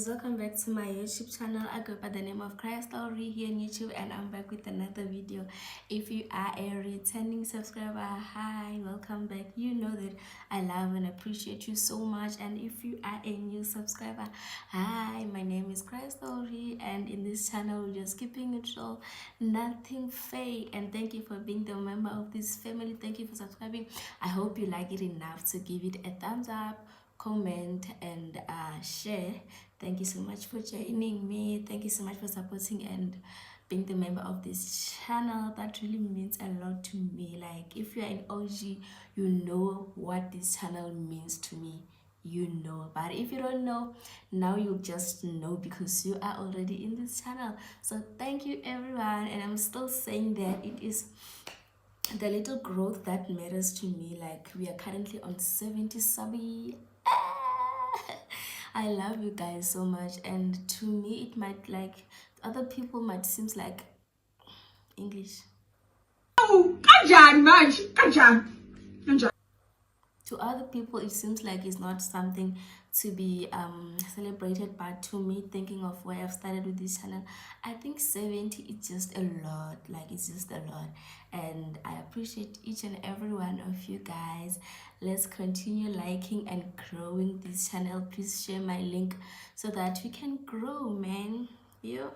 guys, welcome back to my YouTube channel. I go by the name of Cry Story here on YouTube, and I'm back with another video. If you are a returning subscriber, hi, welcome back. You know that I love and appreciate you so much. And if you are a new subscriber, hi, my name is Cry Story, and in this channel we're just keeping it real, nothing fake. And thank you for being the member of this family. Thank you for subscribing. I hope you like it enough to give it a thumbs up, comment, and share. Thank you so much for joining me. Thank you so much for supporting and being the member of this channel. That really means a lot to me. Like, if you're an OG, you know what this channel means to me, you know. But if you don't know, now you just know because you are already in this channel. So thank you everyone, and I'm still saying that it is the little growth that matters to me. Like, we are currently on 70 subby. I love you guys so much, and to me it might, like, other people might seems like English. To other people it seems like it's not something to be celebrated, but to me, thinking of where I've started with this channel, I think 70 is just a lot. Like, it's just a lot, and I appreciate each and every one of you guys. Let's continue liking and growing this channel. Please share my link so that we can grow, man. Yeah.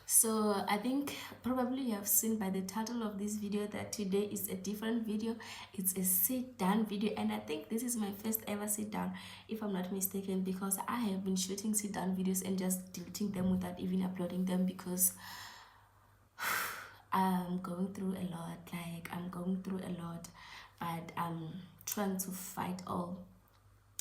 So I think probably you have seen by the title of this video that today is a different video. It's a sit down video, and I think this is my first ever sit down, if I'm not mistaken, because I have been shooting sit down videos and just deleting them without even uploading them because I'm going through a lot. Like, I'm going through a lot, but I'm trying to fight all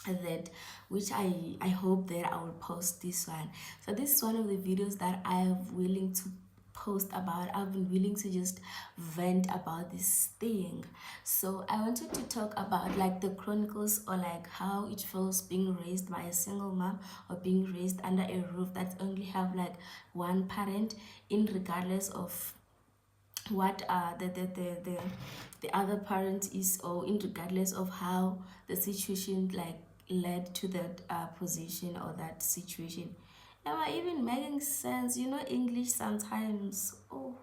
that, which I hope that I will post this one. So this is one of the videos that I am willing to post about. I've been willing to just vent about this thing. So I wanted to talk about, like, the chronicles, or like how it feels being raised by a single mom, or being raised under a roof that only have like one parent, in regardless of what the other parent is, or in regardless of how the situation like led to that position or that situation. Am I even making sense? You know, English sometimes. Oh,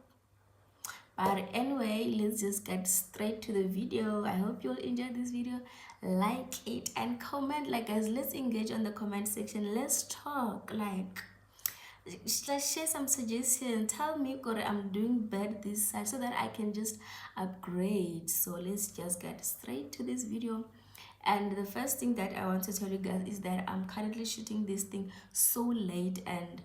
but anyway, let's just get straight to the video. I hope you'll enjoy this video. Like it and comment. Like, guys, let's engage on the comment section. Let's talk. Like, let's share some suggestions. Tell me, Kore, I'm doing bad this side, so that I can just upgrade. So let's just get straight to this video. And the first thing that I want to tell you guys is that I'm currently shooting this thing so late, and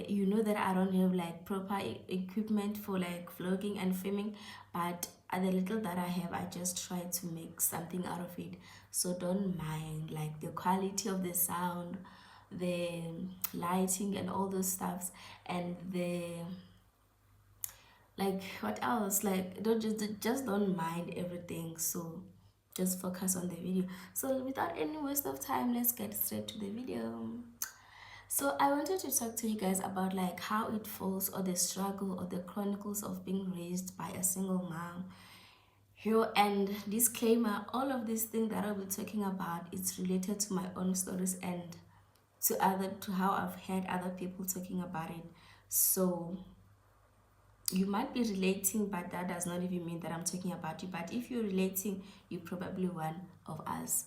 you know that I don't have like proper equipment for like vlogging and filming, but the little that I have, I just try to make something out of it. So don't mind like the quality of the sound, the lighting, and all those stuffs, and the, like, what else, like, don't just don't mind everything. So just focus on the video. So without any waste of time, let's get straight to the video. So I wanted to talk to you guys about like how it falls, or the struggle, or the chronicles of being raised by a single mom here. And disclaimer, all of these things that I'll be talking about, it's related to my own stories and to how I've heard other people talking about it. So you might be relating, but that does not even mean that I'm talking about you. But if you're relating, you're probably one of us.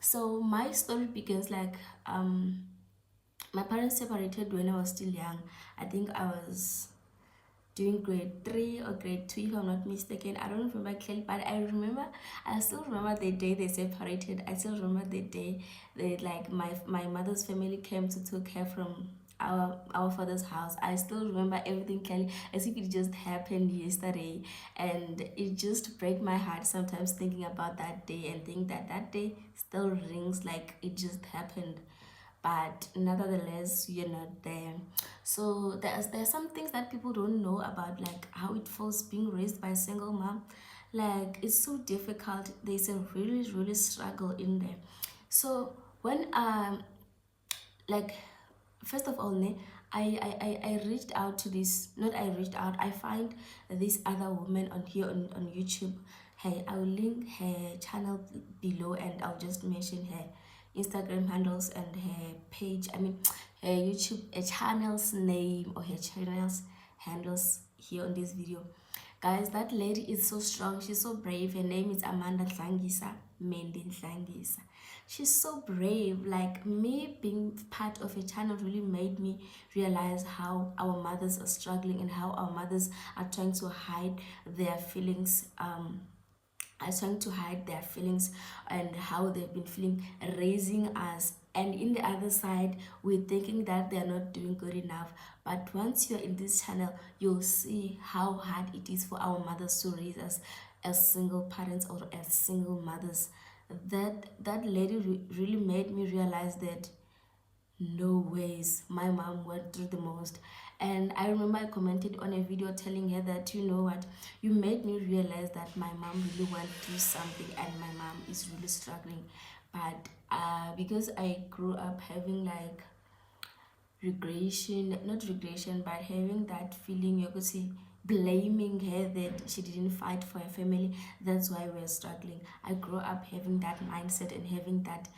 So my story begins like my parents separated when I was still young. I think I was doing grade 3 or grade 2, if I'm not mistaken. I don't remember clearly, but I still remember the day they separated. I still remember the day that, like, my mother's family came to take her from our father's house. I still remember everything clearly, as if it just happened yesterday, and it just breaks my heart sometimes thinking about that day, and think that that day still rings like it just happened. But nevertheless, you're not there. So there's some things that people don't know about, like how it feels being raised by a single mom. Like, it's so difficult. There's a really struggle in there. So when like, first of all, I reached out to this, not I reached out, I find this other woman on here on YouTube. Hey, I will link her channel below, and I'll just mention her Instagram handles and her page, I mean her YouTube channel's name or her channel's handles here on this video. Guys, that lady is so strong. She's so brave. Her name is ndlangisa, Mandy ndlangisa. She's so brave. Like, me being part of a channel really made me realize how our mothers are struggling and how our mothers are trying to hide their feelings, are trying to hide their feelings and how they've been feeling raising us. And in the other side, we're thinking that they're not doing good enough. But once you're in this channel, you'll see how hard it is for our mothers to raise us as single parents or as single mothers. That lady really made me realize that no ways, my mom went through the most. And I remember I commented on a video telling her that, you know what, you made me realize that my mom really went through something and my mom is really struggling. But because I grew up having like regression, not regression, but having that feeling, you could see, blaming her that she didn't fight for her family, that's why we're struggling. I grew up having that mindset and having that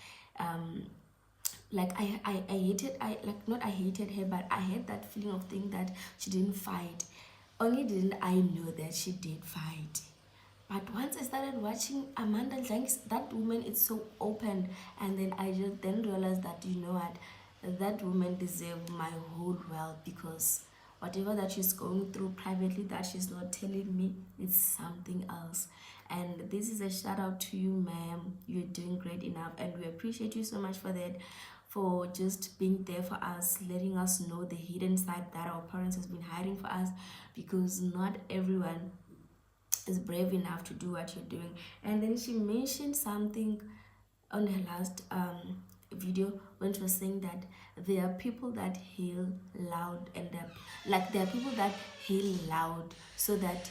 like I hated, I like, not I hated her, but I had that feeling of thinking that she didn't fight. Only didn't I know that she did fight. But once I started watching Amanda Langs, that woman is so open, and then I just then realized that, you know what, that woman deserves my whole world, because whatever that she's going through privately that she's not telling me, it's something else. And this is a shout out to you, ma'am. You're doing great enough, and we appreciate you so much for that, for just being there for us, letting us know the hidden side that our parents has been hiding for us, because not everyone is brave enough to do what you're doing. And then she mentioned something on her last video when she was saying that there are people that heal loud, and there are people that heal loud so that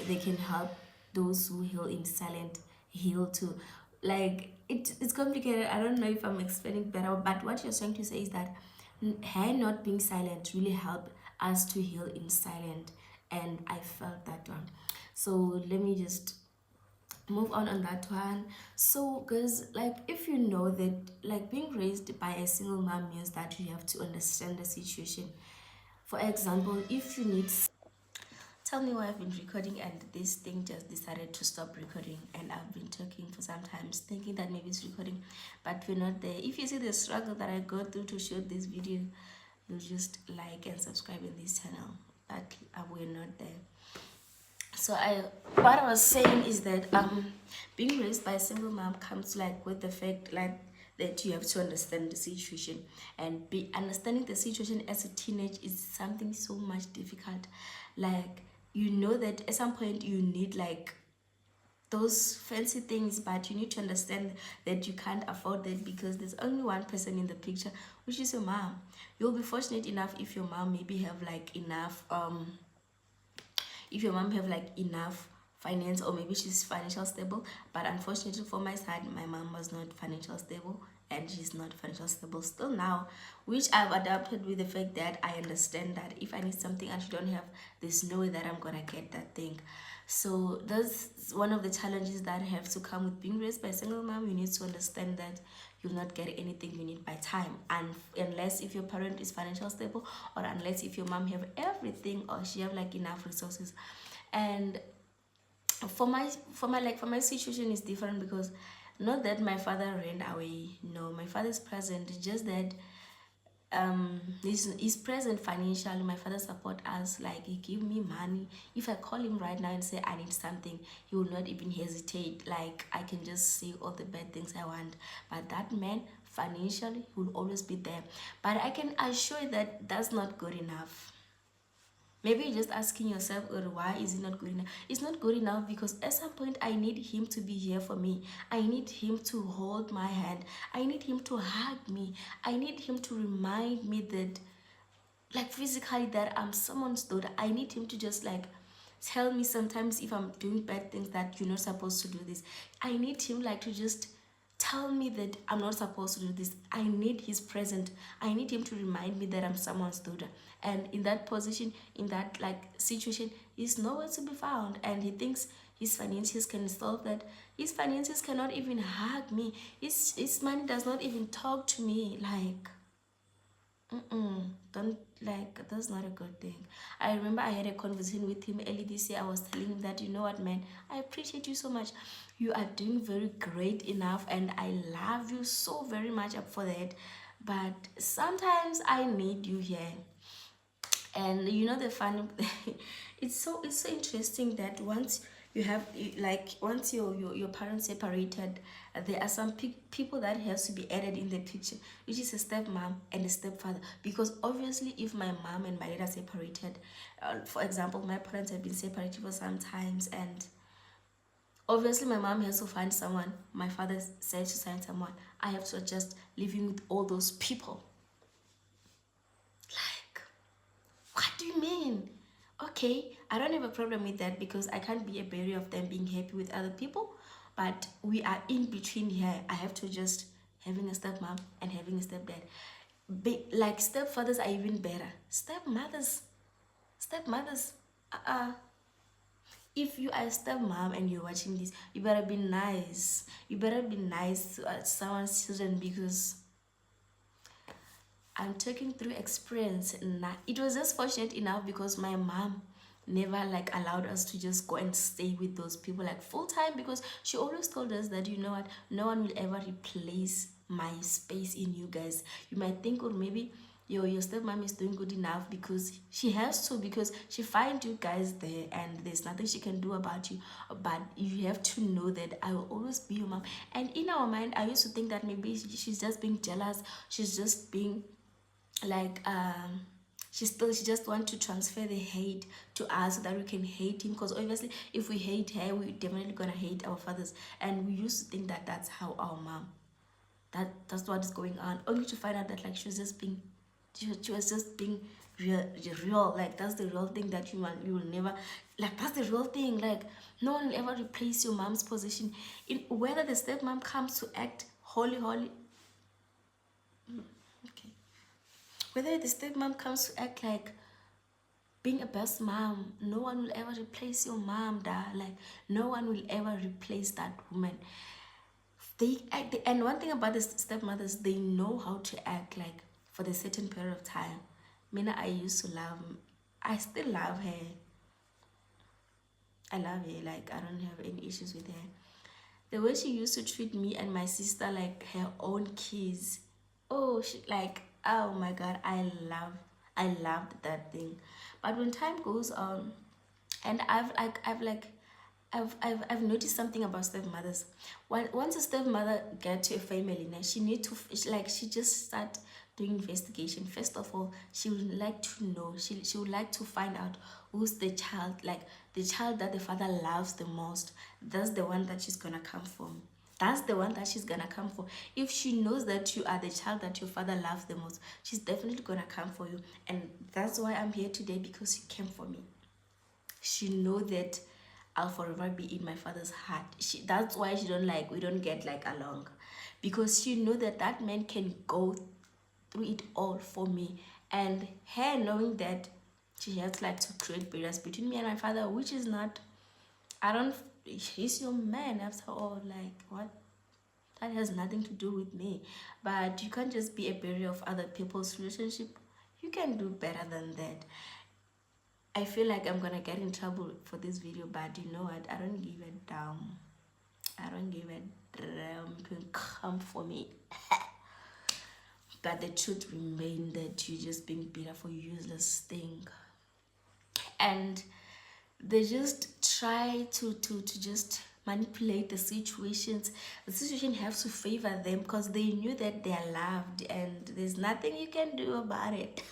they can help those who heal in silent heal too. Like, it's complicated. I don't know if I'm explaining better, but what you're trying to say is that her not being silent really helped us to heal in silent, and I felt that one. So let me just move on that one. So guys, like, if you know that, like, being raised by a single mom means that you have to understand the situation. For example, if you need, tell me why I've been recording and this thing just decided to stop recording, and I've been talking for some time thinking that maybe it's recording, but we're not there. If you see the struggle that I go through to shoot this video, you'll just like and subscribe in this channel, but we're not there. So what I was saying is that being raised by a single mom comes like with the fact like that you have to understand the situation, and be understanding the situation as a teenage is something so much difficult. Like, you know that at some point you need like those fancy things, but you need to understand that you can't afford that, because there's only one person in the picture, which is your mom. You'll be fortunate enough if your mom maybe have like enough if your mom have like enough finance, or maybe she's financial stable. But unfortunately for my side, my mom was not financial stable, and she's not financial stable still now, which I've adapted with the fact that I understand that if I need something and she don't have, there's no way that I'm gonna get that thing. So that's one of the challenges that have to come with being raised by a single mom. You need to understand that you'll not get anything you need by time, and unless if your parent is financial stable, or unless if your mom have everything, or she have like enough resources. And for my situation is different, because not that my father ran away, no, my father is present. It's just that he's present financially. My father support us, like he give me money. If I call him right now and say I need something, he will not even hesitate. Like, I can just say all the bad things I want, but that man financially will always be there. But I can assure you that that's not good enough. Maybe you're just asking yourself, oh, why is it not good enough? It's not good enough because at some point I need him to be here for me. I need him to hold my hand. I need him to hug me. I need him to remind me that, like, physically, that I'm someone's daughter. I need him to just like tell me sometimes if I'm doing bad things that you're not supposed to do this. I need him like to just tell me that I'm not supposed to do this. I need his presence. I need him to remind me that I'm someone's daughter. And in that position, in that like situation, he's nowhere to be found. And he thinks His finances can solve that. His finances cannot even hug me. His money does not even talk to me. Like, don't, like, that's not a good thing. I remember I had a conversation with him early this year. I was telling him that, you know what, man, I appreciate you so much. You are doing very great enough, and I love you so very much up for that. But sometimes I need you here. And you know the fun, it's so interesting that once you have, like, once your parents separated, there are some people that has to be added in the picture, which is a stepmom and a stepfather. Because obviously if my mom and my dad are separated, for example, my parents have been separated for some times, and obviously my mom has to find someone, my father says to find someone, I have to just living with all those people. Like, what do you mean? Okay, I don't have a problem with that because I can't be a barrier of them being happy with other people. But we are in between here. I have to just having a stepmom and having a stepdad. Like stepfathers are even better. Stepmothers. If you are a stepmom and you're watching this, you better be nice. You better be nice to someone's children, because I'm talking through experience. Nah, it was just fortunate enough because my mom never like allowed us to just go and stay with those people like full time, because she always told us that, you know what, no one will ever replace my space in you guys. You might think, or maybe your stepmom is doing good enough because she has to, because she find you guys there and there's nothing she can do about you. But you have to know that I will always be your mom. And in our mind, I used to think that maybe she's just being jealous, she's just being like, she just want to transfer the hate to us so that we can hate him, because obviously if we hate her, we're definitely gonna hate our fathers. And we used to think that that's how our mom, that's what is going on, only to find out that, like, she was just being real. Like, that's the real thing that you will never, like, that's the real thing. Like, no one will ever replace your mom's position. In whether the stepmom comes to act holy, okay, whether the stepmom comes to act like being a best mom, no one will ever replace your mom, da. Like, no one will ever replace that woman. They act, and one thing about the stepmothers, they know how to act, like, for the certain period of time. Mina, I used to love, I still love her. I love her. Like, I don't have any issues with her. The way she used to treat me and my sister like her own kids. Oh, she, like, oh my god, I loved that thing. But when time goes on, and I've noticed something about stepmothers. Once a stepmother get to a family now, she need to, she just start doing investigation. First of all, she would like to know, she would like to find out who's the child, like the child that the father loves the most. That's the one that she's gonna come from. That's the one that she's gonna come for. If she knows that you are the child that your father loves the most, she's definitely gonna come for you. And that's why I'm here today, because she came for me. She know that I'll forever be in my father's heart. That's why we don't get like along, because she know that that man can go through it all for me. And her knowing that she has like to create barriers between me and my father, which is not, I don't, he's your man after all. Like, what? That has nothing to do with me. But you can't just be a barrier of other people's relationship. You can do better than that. I feel like I'm gonna get in trouble for this video, but you know what? I don't give a damn. I don't give a damn. You can come for me. But the truth remains that you're just being bitter for useless thing. And they just try to just manipulate the situations. The situation has to favor them because they knew that they are loved and there's nothing you can do about it.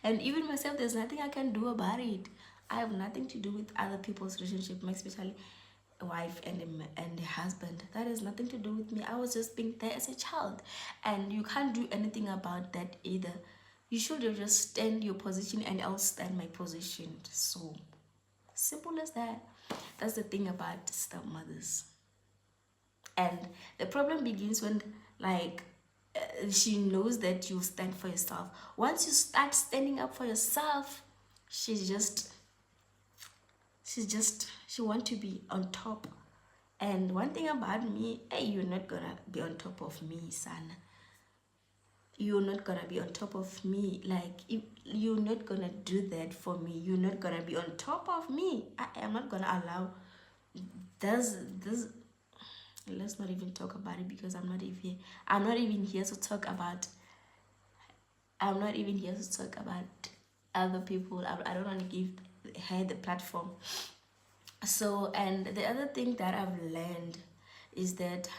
And even myself, there's nothing I can do about it. I have nothing to do with other people's relationship, especially a wife and a husband. That has nothing to do with me. I was just being there as a child, and you can't do anything about that either. You should have just stand your position and I'll stand my position. So simple as that. That's the thing about stepmothers. And the problem begins when, like, she knows that you stand for yourself. Once you start standing up for yourself, she she want to be on top. And one thing about me, hey, you're not gonna be on top of me, son. You're not gonna be on top of me. Like, if you're not gonna do that for me, you're not gonna be on top of me. I am not gonna allow this. Let's not even talk about it, because I'm not even here to talk about I'm not even here to talk about other people. I don't want to give her the platform. So, and the other thing that I've learned is that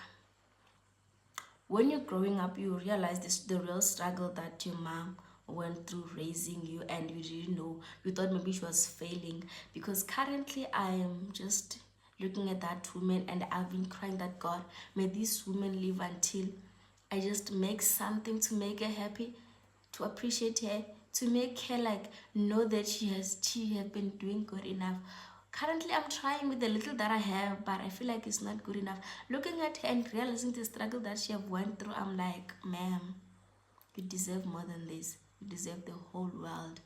when you're growing up, you realize the real struggle that your mom went through raising you, and you didn't know. You thought maybe she was failing, because currently I am just looking at that woman, and I've been crying that, God, may this woman live until I just make something to make her happy, to appreciate her, to make her like know that she has been doing good enough. Currently, I'm trying with the little that I have, but I feel like it's not good enough. Looking at her and realizing the struggle that she have went through, I'm like, ma'am, you deserve more than this. You deserve the whole world.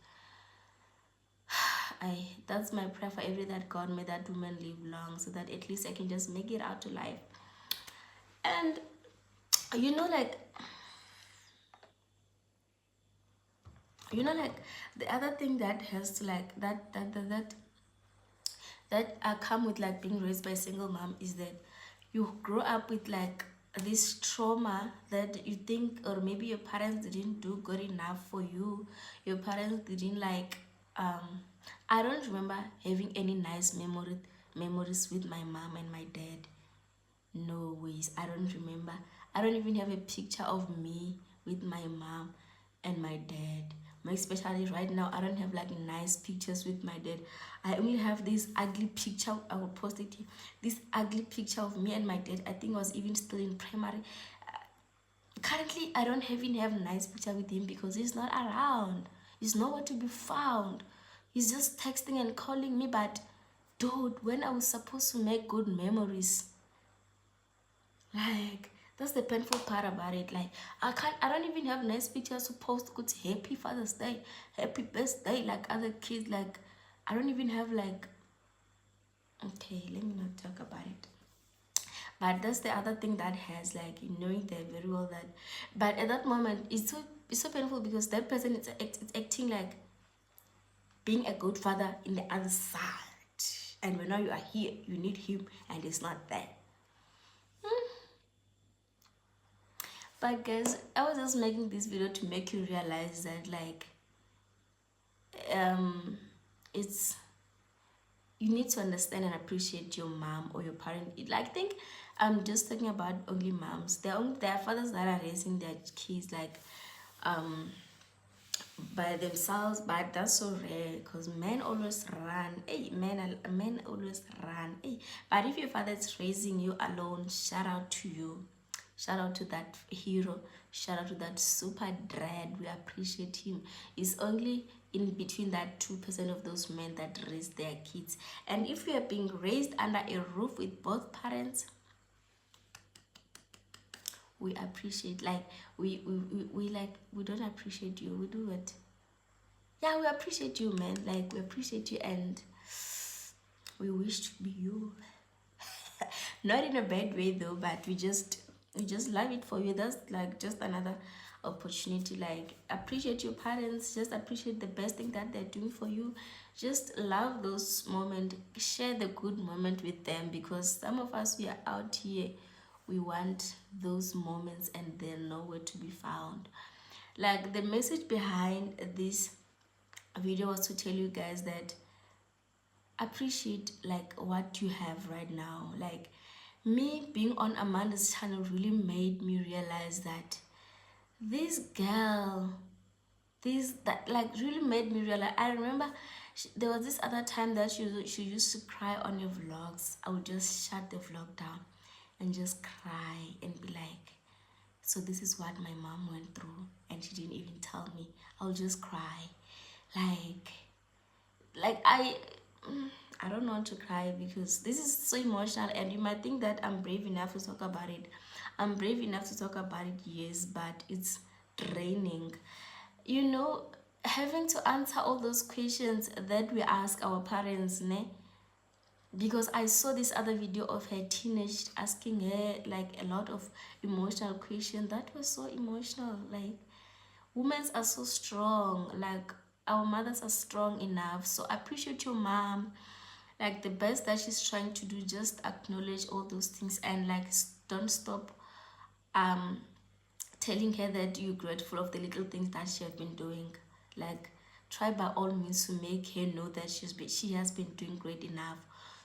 That's my prayer for every that God, may that woman live long, so that at least I can just make it out to life. And like like the other thing that has to like that come with like being raised by a single mom is that you grow up with like this trauma that you think, or maybe your parents didn't do good enough for you. Your parents didn't like I don't remember having any nice memories with my mom and my dad. No ways. I don't remember. I don't even have a picture of me with my mom and my dad. Especially right now, I don't have like nice pictures with my dad. I only have this ugly picture. I will post it here. This ugly picture of me and my dad. I think I was even still in primary. Currently, I don't even have a nice picture with him, because he's not around. He's nowhere to be found. He's just texting and calling me. But dude, when I was supposed to make good memories, like, that's the painful part about it. Like, I don't even have nice pictures to post. Good happy Father's Day, happy birthday, like other kids. Like, I don't even have like, okay, let me not talk about it. But that's the other thing that has like, knowing that very well that, but at that moment it's so painful, because that person is it's acting like being a good father in the other side, and when now you are here, you need him, and it's not there. But guys, I was just making this video to make you realize that like it's you need to understand and appreciate your mom or your parent. Like, I think I'm just talking about only moms. There are fathers that are raising their kids like by themselves, but that's so rare, because men always run. Hey, men always run. Hey, but if your father is raising you alone, shout out to you. Shout out to that hero. Shout out to that super dread. We appreciate him. It's only in between that 2% of those men that raise their kids. And if you are being raised under a roof with both parents, we appreciate, like, we like, we don't appreciate you, we do it. Yeah, we appreciate you, man. Like, we appreciate you, and we wish to be you. Not in a bad way though, but we just love it for you. That's like just another opportunity. Like, appreciate your parents, just appreciate the best thing that they're doing for you. Just love those moments, share the good moment with them, because some of us, we are out here, we want those moments, and they're nowhere to be found. Like, the message behind this video was to tell you guys that appreciate like what you have right now. Like, me being on Amanda's channel really made me realize that this girl, this that like really made me realize. I remember there was this other time that she used to cry on your vlogs. I would just shut the vlog down and just cry and be like, so this is what my mom went through, and she didn't even tell me. I would just cry, like I don't want to cry, because this is so emotional, and you might think that I'm brave enough to talk about it. I'm brave enough to talk about it, yes, but it's draining. Having to answer all those questions that we ask our parents, ne? because I saw this other video of her teenage asking her like a lot of emotional questions. That was so emotional. Like, women are so strong. Like, our mothers are strong enough. So I appreciate your mom. Like, the best that she's trying to do, just acknowledge all those things and like don't stop um telling her that you're grateful of the little things that she has been doing. Like, try by all means to make her know that she has been doing great enough.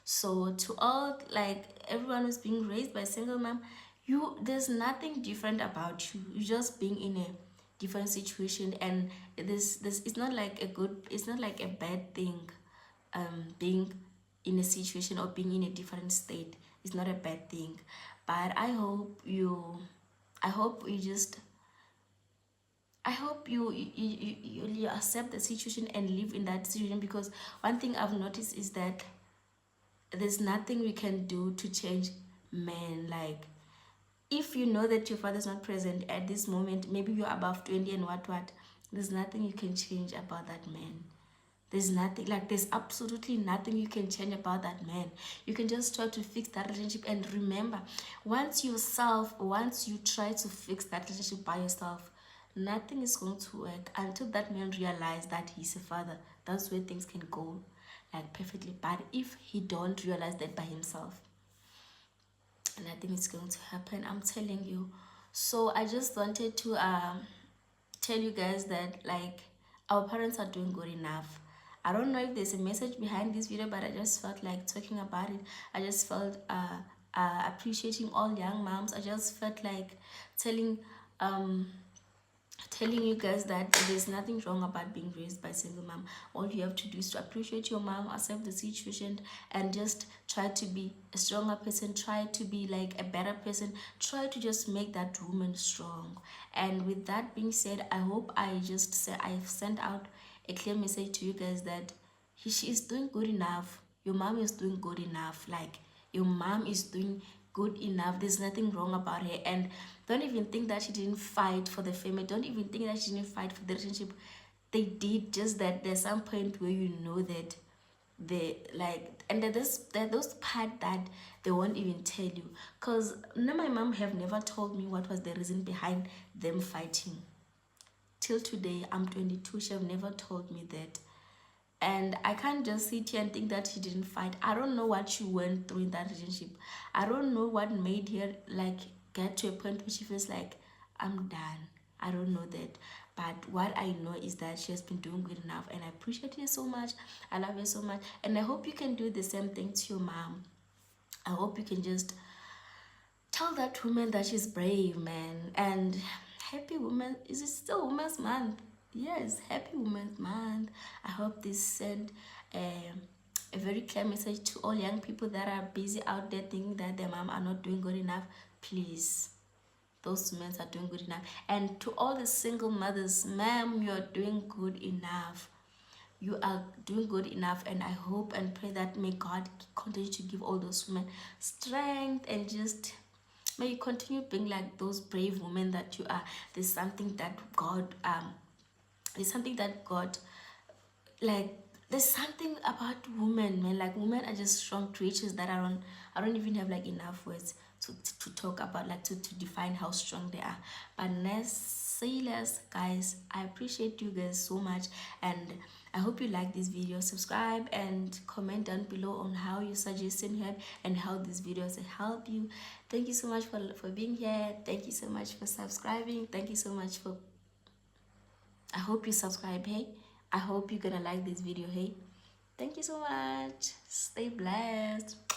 So to all, like, everyone who's being raised by a single mom, there's nothing different about you. You're just being in a different situation, and this it's not like it's not like a bad thing. Being in a situation or being in a different state is not a bad thing. But I hope you just I hope you accept the situation and live in that situation, because one thing I've noticed is that there's nothing we can do to change men. Like, if you know that your father's not present at this moment, maybe you're above 20 and what, there's nothing you can change about that man. There's nothing, like, there's absolutely nothing you can change about that man. You can just try to fix that relationship. And remember, once you try to fix that relationship by yourself, nothing is going to work until that man realizes that he's a father. That's where things can go like perfectly. But if he don't realize that by himself, nothing is going to happen, I'm telling you. So I just wanted to tell you guys that, like, our parents are doing good enough. I don't know if there's a message behind this video, but I just felt like talking about it. I just felt appreciating all young moms. I just felt like telling um telling you guys that there's nothing wrong about being raised by a single mom. All you have to do is to appreciate your mom, accept the situation, and just try to be a stronger person, try to be like a better person, try to just make that woman strong. And with that being said, I hope I've sent out a clear message to you guys that she is doing good enough. Your mom is doing good enough. Like, your mom is doing good enough. There's nothing wrong about her. And don't even think that she didn't fight for the family. Don't even think that she didn't fight for the relationship. They did. Just that there's some point where you know that they like, and there's those part that they won't even tell you. Because my mom have never told me what was the reason behind them fighting. Till today, I'm 22. She have never told me that. And I can't just sit here and think that she didn't fight. I don't know what she went through in that relationship. I don't know what made her like get to a point where she feels like, I'm done. I don't know that. But what I know is that she has been doing good enough, and I appreciate her so much. I love her so much. And I hope you can do the same thing to your mom. I hope you can just tell that woman that she's brave, man. And happy woman. Is it still Women's Month? Yes, happy Women's Month. I hope this sent a very clear message to all young people that are busy out there thinking that their mom are not doing good enough. Please, those men are doing good enough. And to all the single mothers, ma'am, you're doing good enough. You are doing good enough, and I hope and pray that may God continue to give all those women strength, and just may you continue being like those brave women that you are. There's something that God, like, there's something about women, man. Like, women are just strong creatures that I don't even have like enough words to talk about, like to define how strong they are. But let's say less, guys. I appreciate you guys so much, and I hope you like this video. Subscribe and comment down below on how your suggestion help and how these videos help you. Thank you so much for being here. Thank you so much for subscribing. Thank you so much for, I hope you subscribe, hey. I hope you're gonna like this video, hey. Thank you so much. Stay blessed.